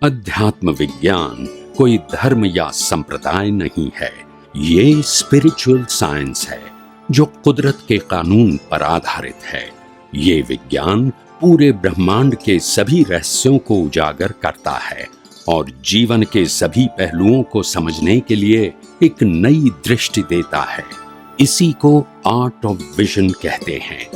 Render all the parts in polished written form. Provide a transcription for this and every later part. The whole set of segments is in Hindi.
अध्यात्म विज्ञान कोई धर्म या संप्रदाय नहीं है, ये स्पिरिचुअल साइंस है जो कुदरत के कानून पर आधारित है। ये विज्ञान पूरे ब्रह्मांड के सभी रहस्यों को उजागर करता है और जीवन के सभी पहलुओं को समझने के लिए एक नई दृष्टि देता है। इसी को आर्ट ऑफ विजन कहते हैं,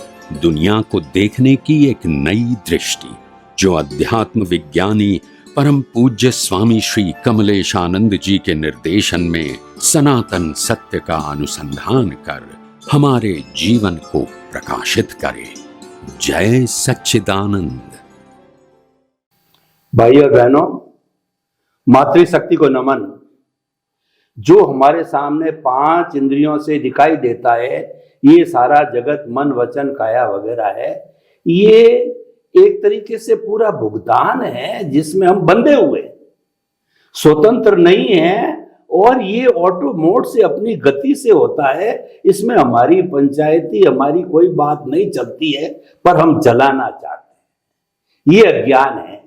दुनिया को देखने की एक नई दृष्टि, जो अध्यात्म विज्ञानी परम पूज्य स्वामी श्री कमलेशानंद जी के निर्देशन में सनातन सत्य का अनुसंधान कर हमारे जीवन को प्रकाशित करे। जय सच्चिदानंद। भाई और बहनों, मातृशक्ति को नमन। जो हमारे सामने 5 इंद्रियों से दिखाई देता है, ये सारा जगत मन वचन काया वगैरह है, ये एक तरीके से पूरा भुगतान है जिसमें हम बंधे हुए, स्वतंत्र नहीं है और ये ऑटो मोड से अपनी गति से होता है। इसमें हमारी पंचायती हमारी कोई बात नहीं चलती है, पर हम चलाना चाहते हैं। ये अज्ञान है।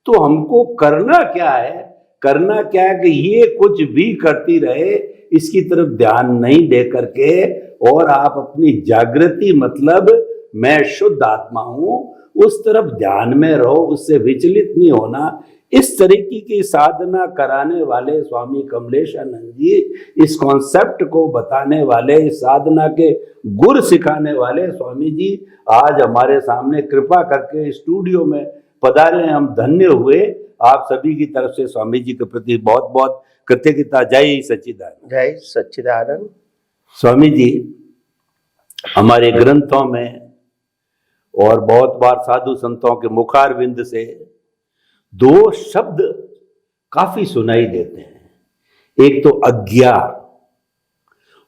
तो हमको करना क्या है? करना क्या है कि ये कुछ भी करती रहे, इसकी तरफ ध्यान नहीं दे करके, और आप अपनी जागृति मतलब मैं शुद्ध आत्मा हूं, उस तरफ ध्यान में रहो, उससे विचलित नहीं होना। इस तरीके की साधना कराने वाले स्वामी कमलेशानंद जी, इस कॉन्सेप्ट को बताने वाले, इस साधना के गुर सिखाने वाले स्वामी जी आज हमारे सामने कृपा करके स्टूडियो में पधारे। हम धन्य हुए। आप सभी की तरफ से स्वामी जी के प्रति बहुत बहुत कृतज्ञता। जय सच्चिदानंद। जय सच्चिदानंद। स्वामी जी हमारे ग्रंथों में और बहुत बार साधु संतों के मुखारविंद से 2 शब्द काफी सुनाई देते हैं, एक तो अज्ञा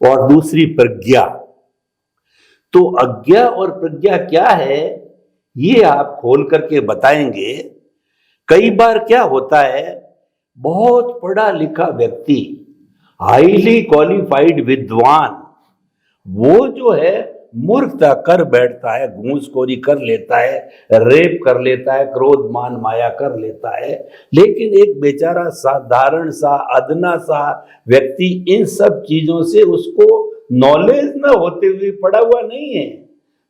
और दूसरी प्रज्ञा। तो अज्ञा और प्रज्ञा क्या है, ये आप खोल करके बताएंगे। कई बार क्या होता है, बहुत पढ़ा लिखा व्यक्ति, हाईली क्वालिफाइड विद्वान, वो जो है मूर्खता कर बैठता है, घूसखोरी कर लेता है, रेप कर लेता है, क्रोध मान माया कर लेता है। लेकिन एक बेचारा साधारण सा अदना सा व्यक्ति इन सब चीजों से, उसको नॉलेज न होते हुए, पढ़ा हुआ नहीं है,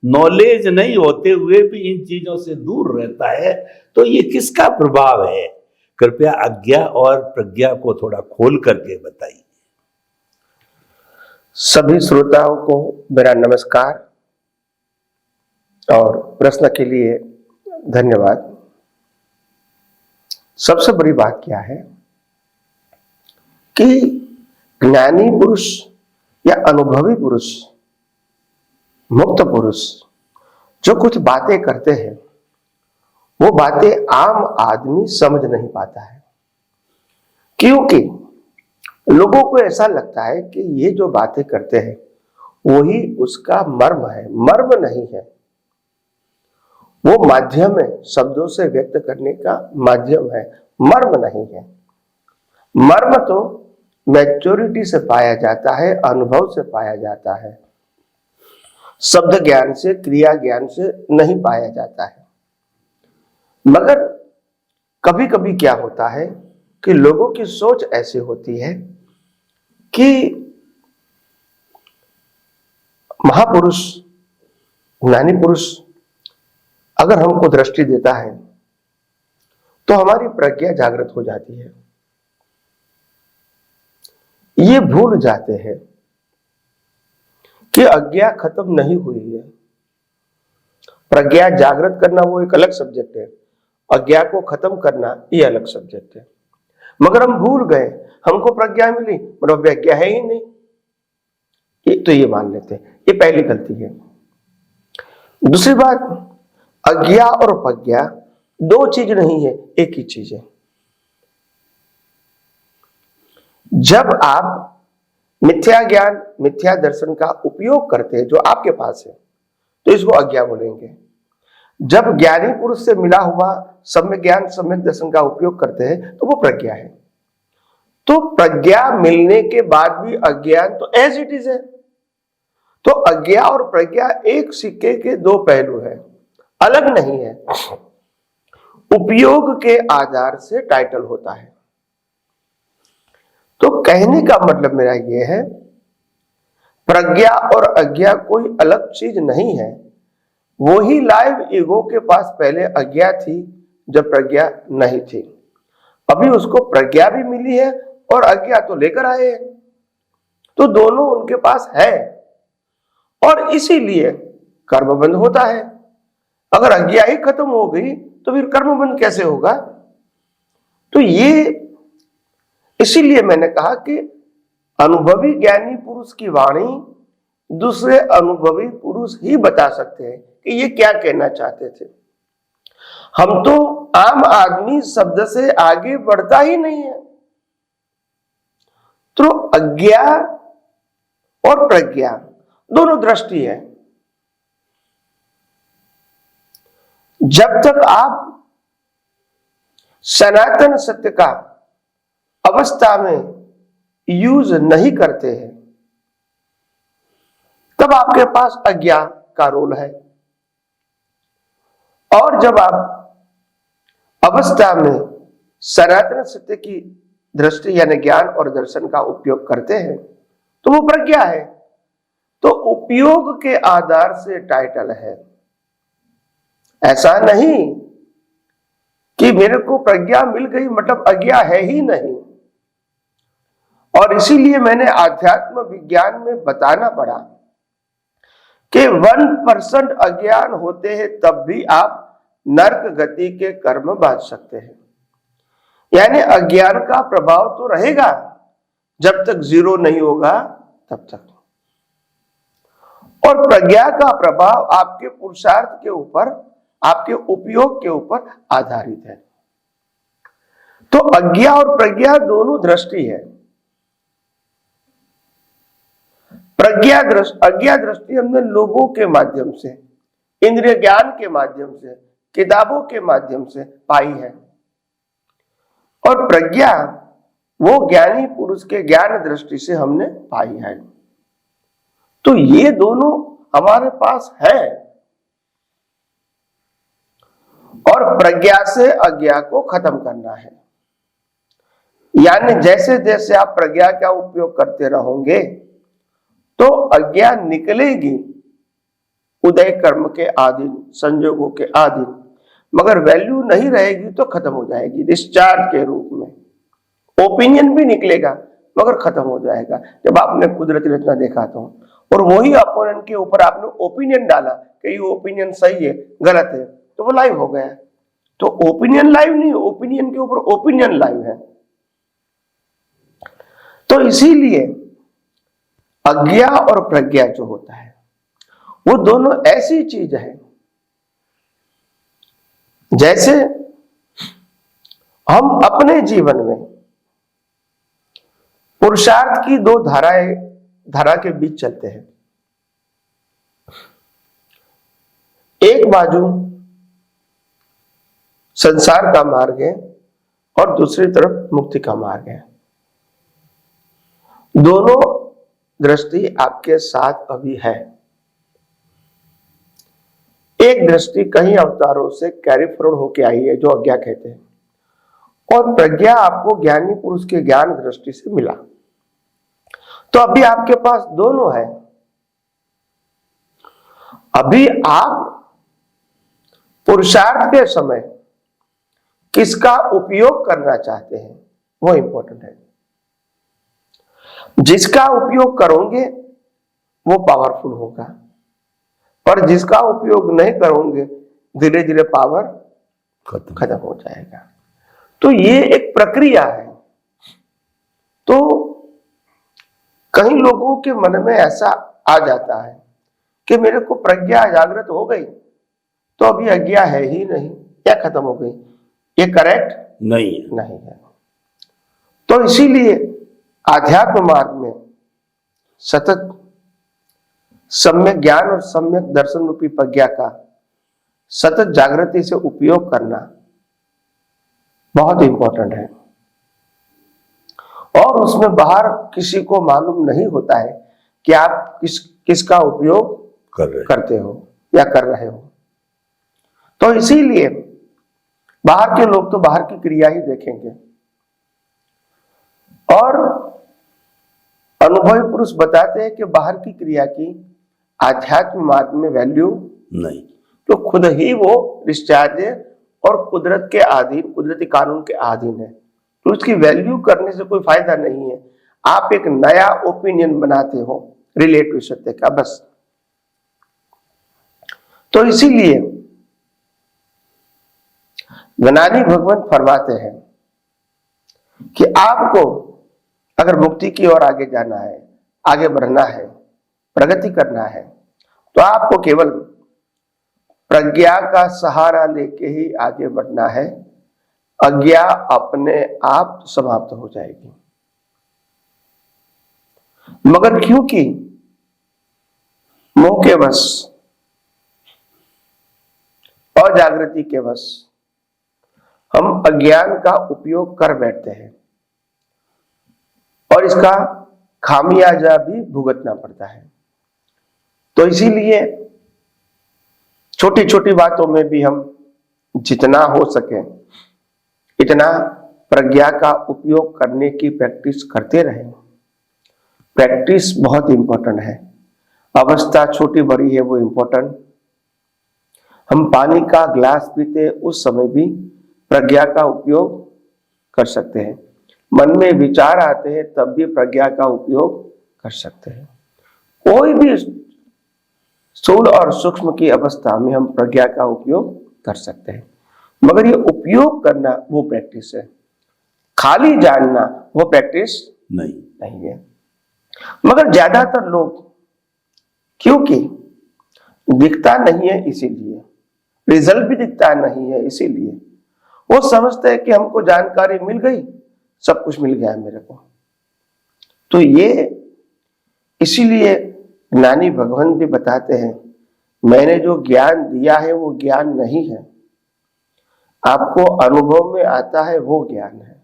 नॉलेज नहीं होते हुए भी इन चीजों से दूर रहता है। तो ये किसका प्रभाव है? कृपया अज्ञा और प्रज्ञा को थोड़ा खोल करके बताइए। सभी श्रोताओं को मेरा नमस्कार और प्रश्न के लिए धन्यवाद। सबसे बड़ी बात क्या है कि ज्ञानी पुरुष या अनुभवी पुरुष, मुक्त पुरुष जो कुछ बातें करते हैं, वो बातें आम आदमी समझ नहीं पाता है, क्योंकि लोगों को ऐसा लगता है कि ये जो बातें करते हैं वही उसका मर्म है। मर्म नहीं है, वो माध्यम है, शब्दों से व्यक्त करने का माध्यम है, मर्म नहीं है। मर्म तो मैच्योरिटी से पाया जाता है, अनुभव से पाया जाता है, शब्द ज्ञान से, क्रिया ज्ञान से नहीं पाया जाता है। मगर कभी कभी क्या होता है कि लोगों की सोच ऐसी होती है कि महापुरुष, ज्ञानी पुरुष अगर हमको दृष्टि देता है तो हमारी प्रज्ञा जागृत हो जाती है। ये भूल जाते हैं कि अज्ञा खत्म नहीं हुई है। प्रज्ञा जागृत करना वो एक अलग सब्जेक्ट है, अज्ञा को खत्म करना ये अलग सब्जेक्ट है। मगर हम भूल गए, हमको प्रज्ञा मिली मतलब प्रज्ञा है ही नहीं, ये मान लेते हैं। ये पहली गलती है। दूसरी बात, अज्ञा और प्रज्ञा 2 चीज नहीं है, एक ही चीज है। जब आप मिथ्या ज्ञान, मिथ्या दर्शन का उपयोग करते हैं जो आपके पास है, तो इसको अज्ञा बोलेंगे। जब ज्ञानी पुरुष से मिला हुआ सम्यक ज्ञान, सम्यक दर्शन का उपयोग करते हैं तो वो प्रज्ञा है। तो प्रज्ञा मिलने के बाद भी अज्ञान तो एज इट इज है। तो अज्ञा और प्रज्ञा एक सिक्के के 2 पहलू हैं, अलग नहीं है। उपयोग के आधार से टाइटल होता है। तो कहने का मतलब मेरा यह है, प्रज्ञा और अज्ञा कोई अलग चीज नहीं है। वही लाइव ईगो के पास पहले अज्ञा थी जब प्रज्ञा नहीं थी। अभी उसको प्रज्ञा भी मिली है और अज्ञा तो लेकर आए हैं, तो दोनों उनके पास है और इसीलिए कर्मबंध होता है। अगर अज्ञा ही खत्म हो गई तो फिर कर्मबंध कैसे होगा? तो ये इसीलिए मैंने कहा कि अनुभवी ज्ञानी पुरुष की वाणी दूसरे अनुभवी पुरुष ही बता सकते हैं कि ये क्या कहना चाहते थे। हम तो आम आदमी शब्द से आगे बढ़ता ही नहीं है। तो अज्ञा और प्रज्ञा दोनों दृष्टि है। जब तक आप सनातन सत्य का अवस्था में यूज नहीं करते हैं, तब आपके पास अज्ञा का रोल है। और जब आप अवस्था में सनातन सत्य की दृष्टि यानी ज्ञान और दर्शन का उपयोग करते हैं तो वो प्रज्ञा है। तो उपयोग के आधार से टाइटल है। ऐसा नहीं कि मेरे को प्रज्ञा मिल गई मतलब अज्ञा है ही नहीं। और इसीलिए मैंने आध्यात्म विज्ञान में बताना पड़ा कि 1% अज्ञान होते हैं तब भी आप नरक गति के कर्म बांध सकते हैं। यानी अज्ञान का प्रभाव तो रहेगा, जब तक 0 नहीं होगा तब तक। और प्रज्ञा का प्रभाव आपके पुरुषार्थ के ऊपर, आपके उपयोग के ऊपर आधारित है। तो अज्ञा और प्रज्ञा दोनों दृष्टि है। अज्ञा दृष्टि हमने लोगों के माध्यम से, इंद्रिय ज्ञान के माध्यम से, किताबों के माध्यम से पाई है। और प्रज्ञा वो ज्ञानी पुरुष के ज्ञान दृष्टि से हमने पाई है। तो ये दोनों हमारे पास है। और प्रज्ञा से अज्ञा को खत्म करना है। यानी जैसे जैसे आप प्रज्ञा का उपयोग करते रहोगे तो अज्ञा निकलेगी उदय कर्म के अधीन, संजोगों के अधीन, मगर वैल्यू नहीं रहेगी तो खत्म हो जाएगी डिस्चार्ज के रूप में। ओपिनियन भी निकलेगा मगर खत्म हो जाएगा। जब आपने कुदरती रचना देखा तो, और वही अपोनेंट के ऊपर आपने ओपिनियन डाला कि ये ओपिनियन सही है गलत है, तो वो लाइव हो गया। तो ओपिनियन लाइव नहीं, ओपिनियन के ऊपर ओपिनियन लाइव है। तो इसीलिए अज्ञा और प्रज्ञा जो होता है वो दोनों ऐसी चीज है जैसे हम अपने जीवन में पुरुषार्थ की दो धारा के बीच चलते हैं। एक बाजू संसार का मार्ग है और दूसरी तरफ मुक्ति का मार्ग है। दोनों दृष्टि आपके साथ अभी है। एक दृष्टि कई अवतारों से कैरी फॉरवर्ड होके आई है जो अज्ञा कहते हैं, और प्रज्ञा आपको ज्ञानी पुरुष के ज्ञान दृष्टि से मिला। तो अभी आपके पास दोनों है। अभी आप पुरुषार्थ के समय किसका उपयोग करना चाहते हैं वो इंपॉर्टेंट है। जिसका उपयोग करोगे वो पावरफुल होगा, और जिसका उपयोग नहीं करोगे धीरे धीरे पावर खत्म हो जाएगा। तो ये एक प्रक्रिया है। तो कई लोगों के मन में ऐसा आ जाता है कि मेरे को प्रज्ञा जागृत हो गई तो अभी अज्ञा है ही नहीं या खत्म हो गई। ये करेक्ट नहीं है। तो इसीलिए आध्यात्म मार्ग में सतत सम्यक ज्ञान और सम्यक दर्शन रूपी प्रज्ञा का सतत जागृति से उपयोग करना बहुत इंपॉर्टेंट है। और उसमें बाहर किसी को मालूम नहीं होता है कि आप किसका उपयोग करते हो या कर रहे हो। तो इसीलिए बाहर के लोग तो बाहर की क्रिया ही देखेंगे, और अनुभवी पुरुष बताते हैं कि बाहर की क्रिया की आध्यात्म मार्ग में वैल्यू नहीं। तो खुद ही वो डिस्चार्ज है और कुदरत के अधीन, कुदरती कानून के अधीन है, तो उसकी वैल्यू करने से कोई फायदा नहीं है। आप एक नया ओपिनियन बनाते हो रिलेटिव सत्य का, बस। तो इसीलिए ज्ञानी भगवान फरमाते हैं कि आपको अगर मुक्ति की ओर आगे जाना है, आगे बढ़ना है, प्रगति करना है, तो आपको केवल प्रज्ञा का सहारा लेके ही आगे बढ़ना है। अज्ञा अपने आप समाप्त हो जाएगी। मगर क्योंकि मोह के वश, अजागृति के वश हम अज्ञान का उपयोग कर बैठते हैं और इसका खामियाजा भी भुगतना पड़ता है। तो इसीलिए छोटी छोटी बातों में भी हम जितना हो सके इतना प्रज्ञा का उपयोग करने की प्रैक्टिस करते रहें। प्रैक्टिस बहुत इंपॉर्टेंट है। अवस्था छोटी बड़ी है वो इंपॉर्टेंट। हम पानी का ग्लास पीते उस समय भी प्रज्ञा का उपयोग कर सकते हैं। मन में विचार आते हैं तब भी प्रज्ञा का उपयोग कर सकते हैं। कोई भी स्थूल और सूक्ष्म की अवस्था में हम प्रज्ञा का उपयोग कर सकते हैं, मगर ये उपयोग करना वो प्रैक्टिस है। खाली जानना वो प्रैक्टिस नहीं है। मगर ज्यादातर लोग, क्योंकि दिखता नहीं है इसीलिए, रिजल्ट भी दिखता नहीं है इसीलिए, वो समझते हैं कि हमको जानकारी मिल गई, सब कुछ मिल गया मेरे को। तो ये इसीलिए ज्ञानी भगवान भी बताते हैं, मैंने जो ज्ञान दिया है वो ज्ञान नहीं है, आपको अनुभव में आता है वो ज्ञान है।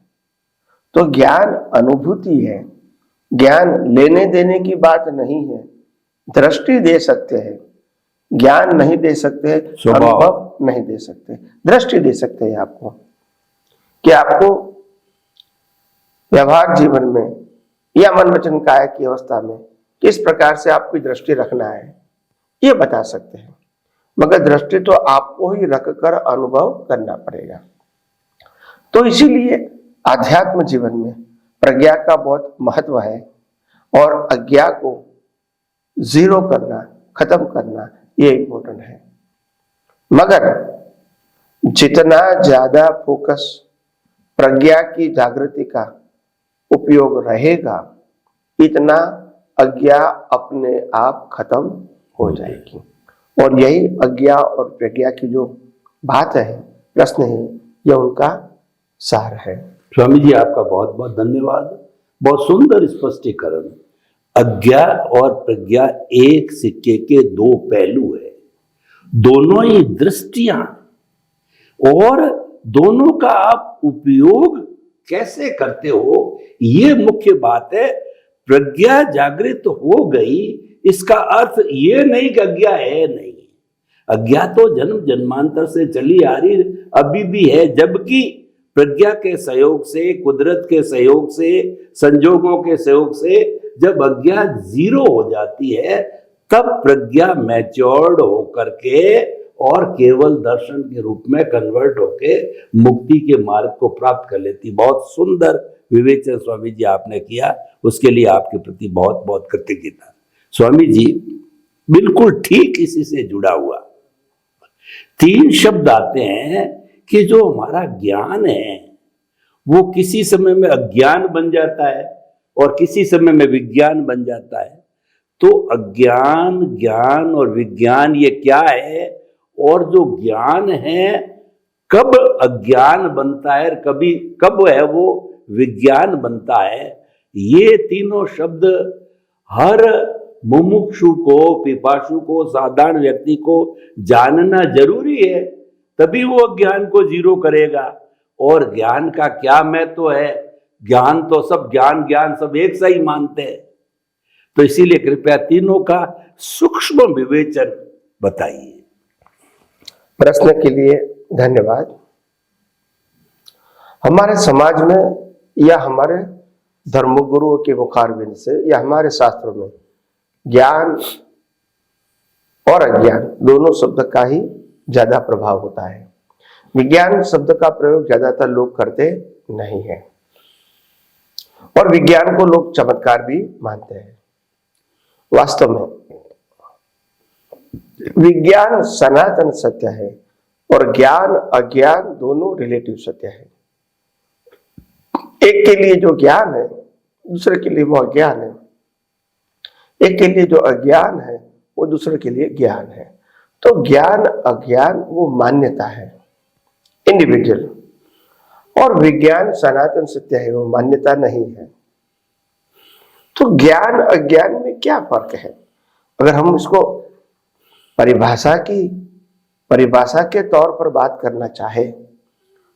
तो ज्ञान अनुभूति है, ज्ञान लेने देने की बात नहीं है। दृष्टि दे सकते हैं, ज्ञान नहीं दे सकते, अनुभव नहीं दे सकते, दृष्टि दे सकते हैं आपको, कि आपको व्यवहार जीवन में या मन वचन काया की अवस्था में किस प्रकार से आपकी दृष्टि रखना है, ये बता सकते हैं। मगर दृष्टि तो आपको ही रखकर अनुभव करना पड़ेगा। तो इसीलिए आध्यात्म जीवन में प्रज्ञा का बहुत महत्व है और अज्ञा को जीरो करना, खत्म करना, ये इंपॉर्टेंट है। मगर जितना ज्यादा फोकस प्रज्ञा की जागृति का उपयोग रहेगा, इतना अज्ञा अपने आप खत्म हो जाएगी। और यही अज्ञा और प्रज्ञा की जो बात है, प्रश्न है, यह उनका सार है। स्वामी जी आपका बहुत बहुत धन्यवाद। बहुत सुंदर स्पष्टीकरण। अज्ञा और प्रज्ञा एक सिक्के के दो पहलू है, दोनों ही दृष्टियां, और दोनों का आप उपयोग कैसे करते हो, ये मुख्य बात है। प्रज्ञा जागृत हो गई, इसका अर्थ ये नहीं कि अज्ञा है नहीं। अज्ञा तो जन्म जन्मांतर से चली आ रही, अभी भी है, जबकि प्रज्ञा के सहयोग से, कुदरत के सहयोग से, संजोगों के सहयोग से जब अज्ञा जीरो हो जाती है, तब प्रज्ञा मैच्योर्ड होकर के और केवल दर्शन के रूप में कन्वर्ट होके मुक्ति के मार्ग को प्राप्त कर लेती। बहुत सुंदर विवेचन स्वामी जी आपने किया, उसके लिए आपके प्रति बहुत बहुत कृतज्ञता। स्वामी जी बिल्कुल ठीक इसी से जुड़ा हुआ 3 शब्द आते हैं कि जो हमारा ज्ञान है वो किसी समय में अज्ञान बन जाता है और किसी समय में विज्ञान बन जाता है। तो अज्ञान, ज्ञान और विज्ञान ये क्या है, और जो ज्ञान है कब अज्ञान बनता है, कभी कब है वो विज्ञान बनता है, ये तीनों शब्द हर मुमुक्षु को, पिपासु को, साधारण व्यक्ति को जानना जरूरी है, तभी वो ज्ञान को जीरो करेगा। और ज्ञान का क्या महत्व है, ज्ञान तो सब ज्ञान सब एक सा ही मानते हैं। तो इसीलिए कृपया तीनों का सूक्ष्म विवेचन बताइए। प्रश्न के लिए धन्यवाद। हमारे समाज में या हमारे धर्मगुरुओं के मुखारबिंद से या हमारे शास्त्रों में ज्ञान और अज्ञान दोनों शब्द का ही ज्यादा प्रभाव होता है। विज्ञान शब्द का प्रयोग ज्यादातर लोग करते नहीं है और विज्ञान को लोग चमत्कार भी मानते हैं। वास्तव में विज्ञान सनातन सत्य है और ज्ञान अज्ञान दोनों रिलेटिव सत्य है। एक के लिए जो ज्ञान है दूसरे के लिए वो अज्ञान है, एक के लिए जो अज्ञान है वो दूसरे के लिए ज्ञान है। तो ज्ञान अज्ञान वो मान्यता है, इंडिविजुअल, और विज्ञान सनातन सत्य है, वो मान्यता नहीं है। तो ज्ञान अज्ञान में क्या फर्क है? अगर हम इसको परिभाषा के तौर पर बात करना चाहे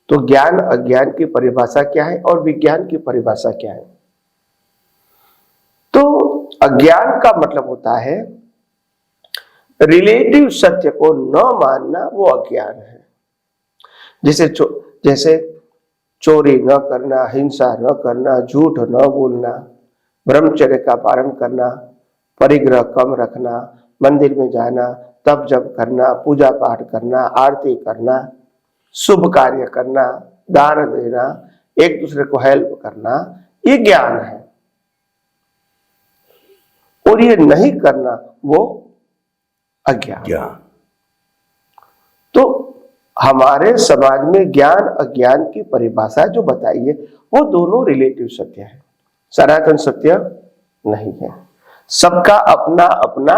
तो ज्ञान अज्ञान की परिभाषा क्या है और विज्ञान की परिभाषा क्या है? तो अज्ञान का मतलब होता है रिलेटिव सत्य को न मानना, वो अज्ञान है। जैसे चोरी न करना, हिंसा न करना, झूठ न बोलना, ब्रह्मचर्य का पालन करना, परिग्रह कम रखना, मंदिर में जाना, तप जप करना, पूजा पाठ करना, आरती करना, शुभ कार्य करना, दान देना, एक दूसरे को हेल्प करना, ये ज्ञान है। और ये नहीं करना वो अज्ञान। तो हमारे समाज में ज्ञान अज्ञान की परिभाषा जो बताई है वो दोनों रिलेटिव सत्य है, सनातन सत्य नहीं है। सबका अपना अपना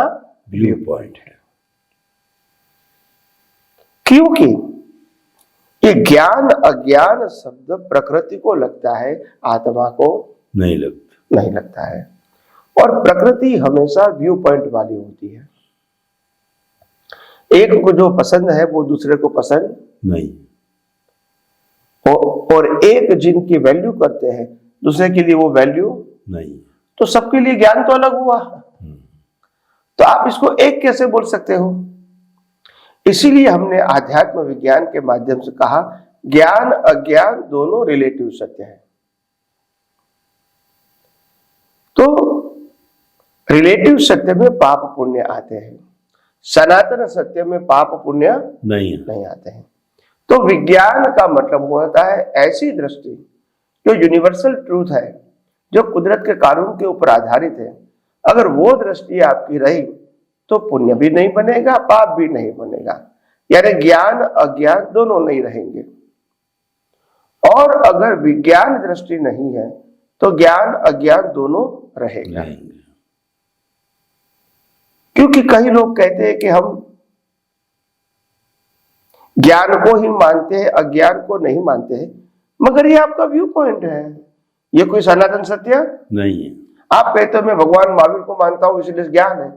व्यू पॉइंट है, क्योंकि ये ज्ञान अज्ञान शब्द प्रकृति को लगता है, आत्मा को नहीं लगता है। और प्रकृति हमेशा व्यू पॉइंट वाली होती है। एक को जो पसंद है वो दूसरे को पसंद नहीं, और एक जिनकी वैल्यू करते हैं दूसरे के लिए वो वैल्यू नहीं। तो सबके लिए ज्ञान तो अलग हुआ, तो आप इसको एक कैसे बोल सकते हो? इसीलिए हमने आध्यात्म विज्ञान के माध्यम से कहा ज्ञान अज्ञान दोनों रिलेटिव सत्य है। तो रिलेटिव सत्य में पाप पुण्य आते हैं, सनातन सत्य में पाप पुण्य नहीं आते हैं। तो विज्ञान का मतलब होता है ऐसी दृष्टि जो यूनिवर्सल ट्रूथ है, जो कुदरत के कानून के ऊपर आधारित है। अगर वो दृष्टि आपकी रही तो पुण्य भी नहीं बनेगा, पाप भी नहीं बनेगा, यानी ज्ञान अज्ञान दोनों नहीं रहेंगे। और अगर विज्ञान दृष्टि नहीं है तो ज्ञान अज्ञान दोनों रहेगा। क्योंकि कई लोग कहते हैं कि हम ज्ञान को ही मानते हैं, अज्ञान को नहीं मानते हैं, मगर ये आपका व्यू पॉइंट है, ये कोई सनातन सत्य नहीं है। आप कहते हो मैं भगवान महावीर को मानता हूं इसलिए ज्ञान है,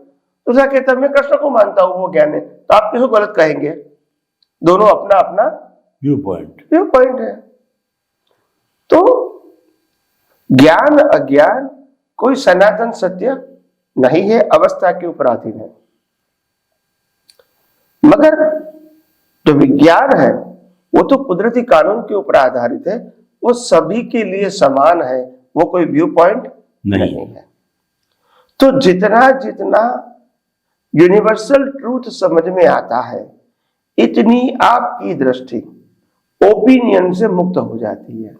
दूसरा कहता है मैं कृष्ण को मानता हूं वो ज्ञान है, तो आप किसको गलत कहेंगे? दोनों अपना अपना व्यू पॉइंट है। तो ज्ञान अज्ञान कोई सनातन सत्य नहीं है, अवस्था के ऊपर अधीन है। मगर जो विज्ञान है वो तो कुदरती कानून के ऊपर आधारित है, वो सभी के लिए समान है, वो कोई व्यू पॉइंट नहीं है। तो जितना जितना यूनिवर्सल ट्रूथ समझ में आता है इतनी आपकी दृष्टि ओपिनियन से मुक्त हो जाती है।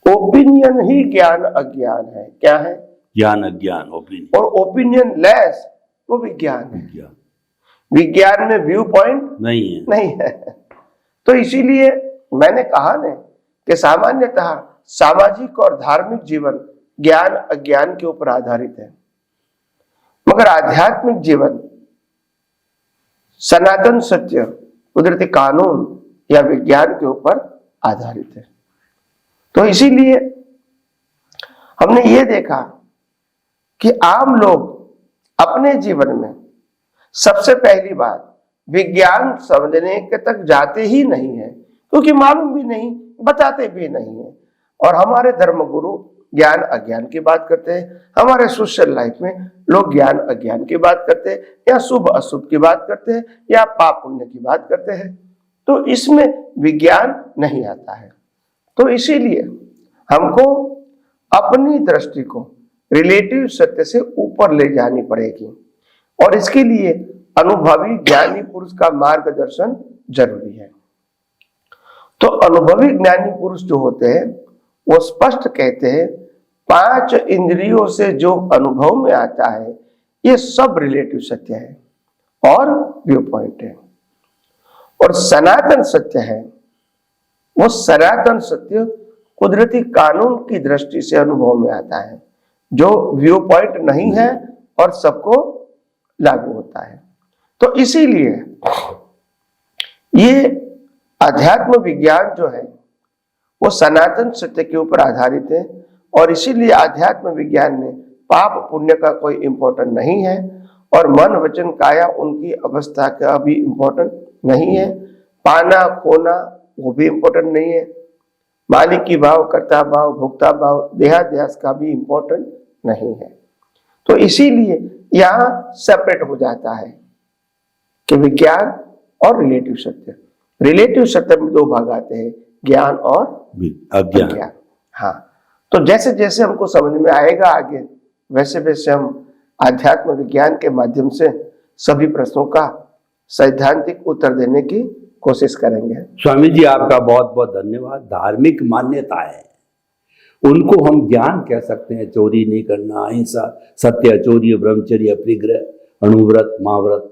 ओपिनियन ही ज्ञान अज्ञान है। क्या है? ज्ञान अज्ञान ओपिनियन। और ओपिनियन लेस वो विज्ञान है। विज्ञान में व्यू पॉइंट नहीं है। तो इसीलिए मैंने कहा ना कि सामान्यतः सामाजिक और धार्मिक जीवन ज्ञान अज्ञान के ऊपर आधारित है, मगर आध्यात्मिक जीवन सनातन सत्य कुदरती कानून या विज्ञान के ऊपर आधारित है। तो इसीलिए हमने ये देखा कि आम लोग अपने जीवन में सबसे पहली बात विज्ञान समझने के तक जाते ही नहीं है, क्योंकि मालूम भी नहीं, बताते भी नहीं है। और हमारे धर्मगुरु ज्ञान अज्ञान की बात करते हैं, हमारे सोशल लाइफ में लोग ज्ञान अज्ञान की बात करते हैं, या शुभ अशुभ की बात करते हैं, या पाप पुण्य की बात करते हैं। तो इसमें विज्ञान नहीं आता है। तो इसीलिए हमको अपनी दृष्टि को रिलेटिव सत्य से ऊपर ले जानी पड़ेगी और इसके लिए अनुभवी ज्ञानी पुरुष का मार्गदर्शन जरूरी है। तो अनुभवी ज्ञानी पुरुष जो होते हैं वो स्पष्ट कहते हैं 5 इंद्रियों से जो अनुभव में आता है ये सब रिलेटिव सत्य है और व्यू पॉइंट है। और सनातन सत्य है वो सनातन सत्य कुदरती कानून की दृष्टि से अनुभव में आता है जो व्यू पॉइंट नहीं है और सबको लागू होता है। तो इसीलिए ये अध्यात्म विज्ञान जो है वो सनातन सत्य के ऊपर आधारित है और इसीलिए अध्यात्म विज्ञान में पाप पुण्य का कोई इंपॉर्टेंट नहीं है और मन वचन काया उनकी अवस्था का भी इंपॉर्टेंट नहीं है। पाना खोना वो भी इंपॉर्टेंट नहीं है। मालिक की भाव, कर्ता भाव, भोक्ता भाव, देहाध्यास का भी इंपॉर्टेंट नहीं है। तो इसीलिए यहाँ सेपरेट हो जाता है कि विज्ञान और रिलेटिव सत्य। रिलेटिव सत्य में 2 भाग आते हैं, ज्ञान और अज्ञान। हाँ, तो जैसे जैसे हमको समझ में आएगा आगे वैसे वैसे हम आध्यात्म विज्ञान के माध्यम से सभी प्रश्नों का सैद्धांतिक उत्तर देने की कोशिश करेंगे। स्वामी जी आपका बहुत बहुत धन्यवाद। धार्मिक मान्यता है उनको हम ज्ञान कह सकते हैं। चोरी नहीं करना, अहिंसा, सत्य, चोरी, ब्रह्मचर्य, अपरिग्रह, अणुव्रत, महाव्रत,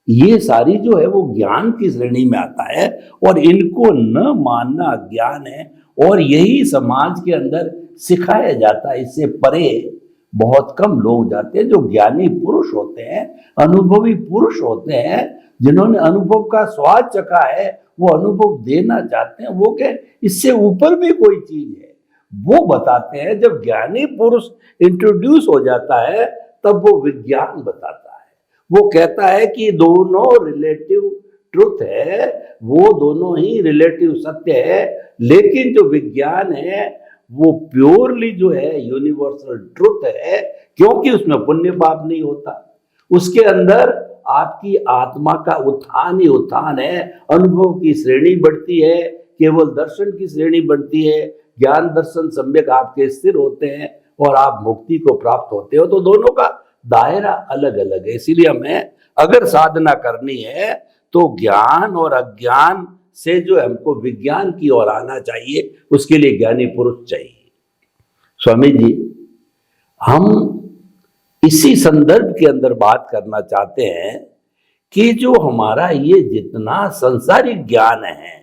ये सारी जो है वो ज्ञान की श्रेणी में आता है और इनको न मानना ज्ञान है और यही समाज के अंदर सिखाया जाता है। इससे परे बहुत कम लोग जाते हैं जो ज्ञानी पुरुष होते हैं, अनुभवी पुरुष होते हैं, जिन्होंने अनुभव का स्वाद चखा है, वो अनुभव देना चाहते हैं। वो क्या इससे ऊपर भी कोई चीज है वो बताते हैं। जब ज्ञानी पुरुष इंट्रोड्यूस हो जाता है तब वो विज्ञान बताता है। वो कहता है कि दोनों रिलेटिव ट्रुथ है, वो दोनों ही रिलेटिव सत्य है, लेकिन जो विज्ञान है वो प्योरली जो है यूनिवर्सल ट्रुथ है, क्योंकि उसमें पुण्य पाप नहीं होता। उसके अंदर आपकी आत्मा का उत्थान ही उत्थान है, अनुभव की श्रेणी बढ़ती है, केवल दर्शन की श्रेणी बढ़ती है, ज्ञान दर्शन सम्यक आपके स्थिर होते हैं और आप मुक्ति को प्राप्त होते हो। तो दोनों का दायरा अलग अलग है। इसीलिए हमें अगर साधना करनी है तो ज्ञान और अज्ञान से जो हमको विज्ञान की ओर आना चाहिए, उसके लिए ज्ञानी पुरुष चाहिए। स्वामी जी, हम इसी संदर्भ के अंदर बात करना चाहते हैं कि जो हमारा ये जितना संसारिक ज्ञान है,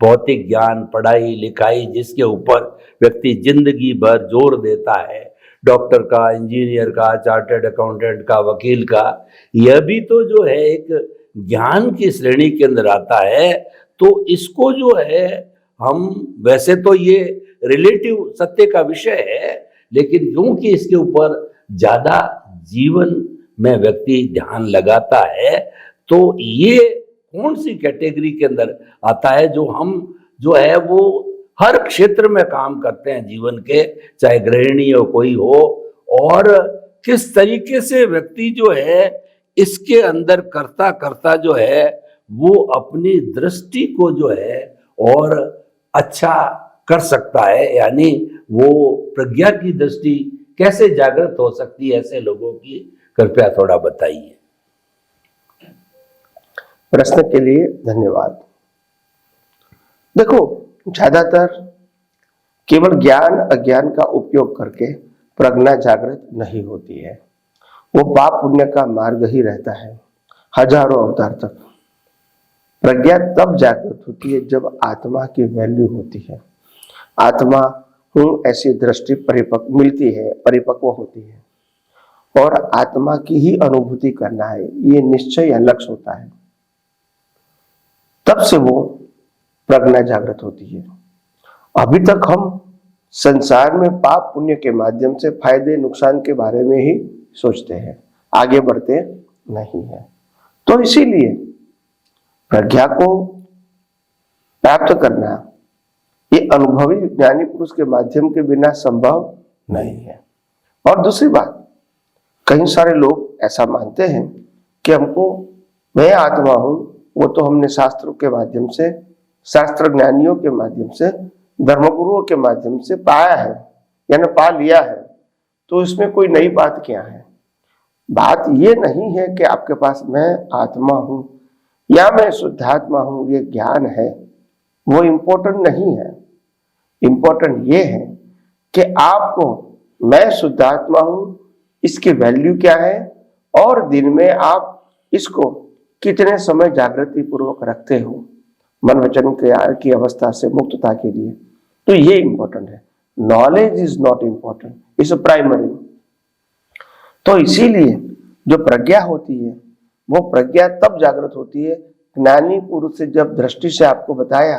भौतिक ज्ञान, पढ़ाई लिखाई, जिसके ऊपर व्यक्ति जिंदगी भर जोर देता है, डॉक्टर का, इंजीनियर का, चार्टर्ड अकाउंटेंट का, वकील का, यह भी तो जो है एक ज्ञान की श्रेणी के अंदर आता है। तो इसको जो है हम, वैसे तो ये रिलेटिव सत्य का विषय है, लेकिन क्योंकि इसके ऊपर ज्यादा जीवन में व्यक्ति ध्यान लगाता है, तो ये कौन सी कैटेगरी के अंदर आता है जो हम जो है वो हर क्षेत्र में काम करते हैं जीवन के, चाहे गृहिणी हो कोई हो, और किस तरीके से व्यक्ति जो है इसके अंदर करता करता जो है वो अपनी दृष्टि को जो है और अच्छा कर सकता है, यानी वो प्रज्ञा की दृष्टि कैसे जागृत हो सकती है ऐसे लोगों की, कृपया थोड़ा बताइए। प्रश्न के लिए धन्यवाद। देखो, ज्यादातर केवल ज्ञान अज्ञान का उपयोग करके प्रज्ञा जागृत नहीं होती है, वो पाप पुण्य का मार्ग ही रहता है हजारों अवतार तक। प्रज्ञा तब जागृत होती है जब आत्मा की वैल्यू होती है, आत्मा हूं ऐसी दृष्टि परिपक्व मिलती है, परिपक्व होती है, और आत्मा की ही अनुभूति करना है, ये निश्चय या लक्ष्य होता है, तब से वो प्रज्ञा जागृत होती है। अभी तक हम संसार में पाप पुण्य के माध्यम से फायदे नुकसान के बारे में ही सोचते हैं, आगे बढ़ते नहीं है। तो इसीलिए प्रज्ञा को प्राप्त करना ये अनुभवी ज्ञानी पुरुष के माध्यम के बिना संभव नहीं है। और दूसरी बात, कई सारे लोग ऐसा मानते हैं कि हमको, मैं आत्मा हूं, वो तो हमने शास्त्रों के माध्यम से, शास्त्र ज्ञानियों के माध्यम से, धर्मगुरुओं के माध्यम से पाया है, यानी पा लिया है। तो इसमें कोई नई बात क्या है? बात ये नहीं है कि आपके पास मैं आत्मा हूं या मैं शुद्धात्मा हूं, ये ज्ञान है, वो इम्पोर्टेंट नहीं है। इम्पोर्टेंट ये है कि आपको मैं शुद्धात्मा हूं, इसकी वैल्यू क्या है, और दिन में आप इसको कितने समय जागृति पूर्वक रखते हो मन वचन की अवस्था से मुक्तता के लिए। तो ये इंपॉर्टेंट है। Knowledge is not important, is primary. तो इसीलिए जो प्रज्ञा होती है वो प्रज्ञा तब जागृत होती है, ज्ञानी पुरुष से जब दृष्टि से आपको बताया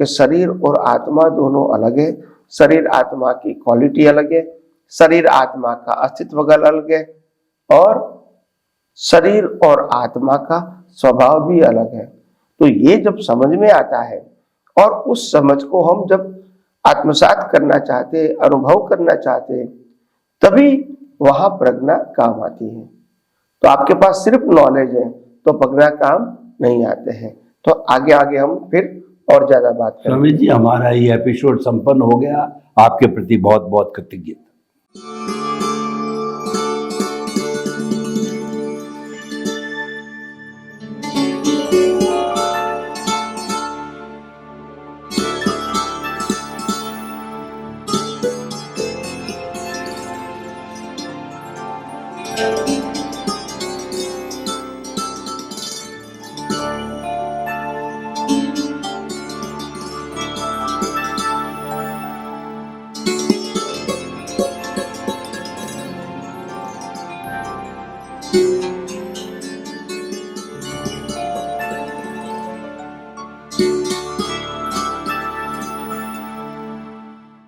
कि शरीर और आत्मा दोनों अलग है, शरीर आत्मा की क्वालिटी अलग है, शरीर आत्मा का अस्तित्व अलग है, और शरीर और आत्मा का स्वभाव भी अलग है। तो ये जब समझ में आता है और उस समझ को हम जब आत्मसात करना चाहते, अनुभव करना चाहते, तभी वहां प्रज्ञा काम आती है। तो आपके पास सिर्फ नॉलेज है तो प्रज्ञा काम नहीं आते हैं। तो आगे आगे हम फिर और ज्यादा बात करेंगे। स्वामी जी, हमारा ये एपिसोड संपन्न हो गया। आपके प्रति बहुत बहुत कृतज्ञता।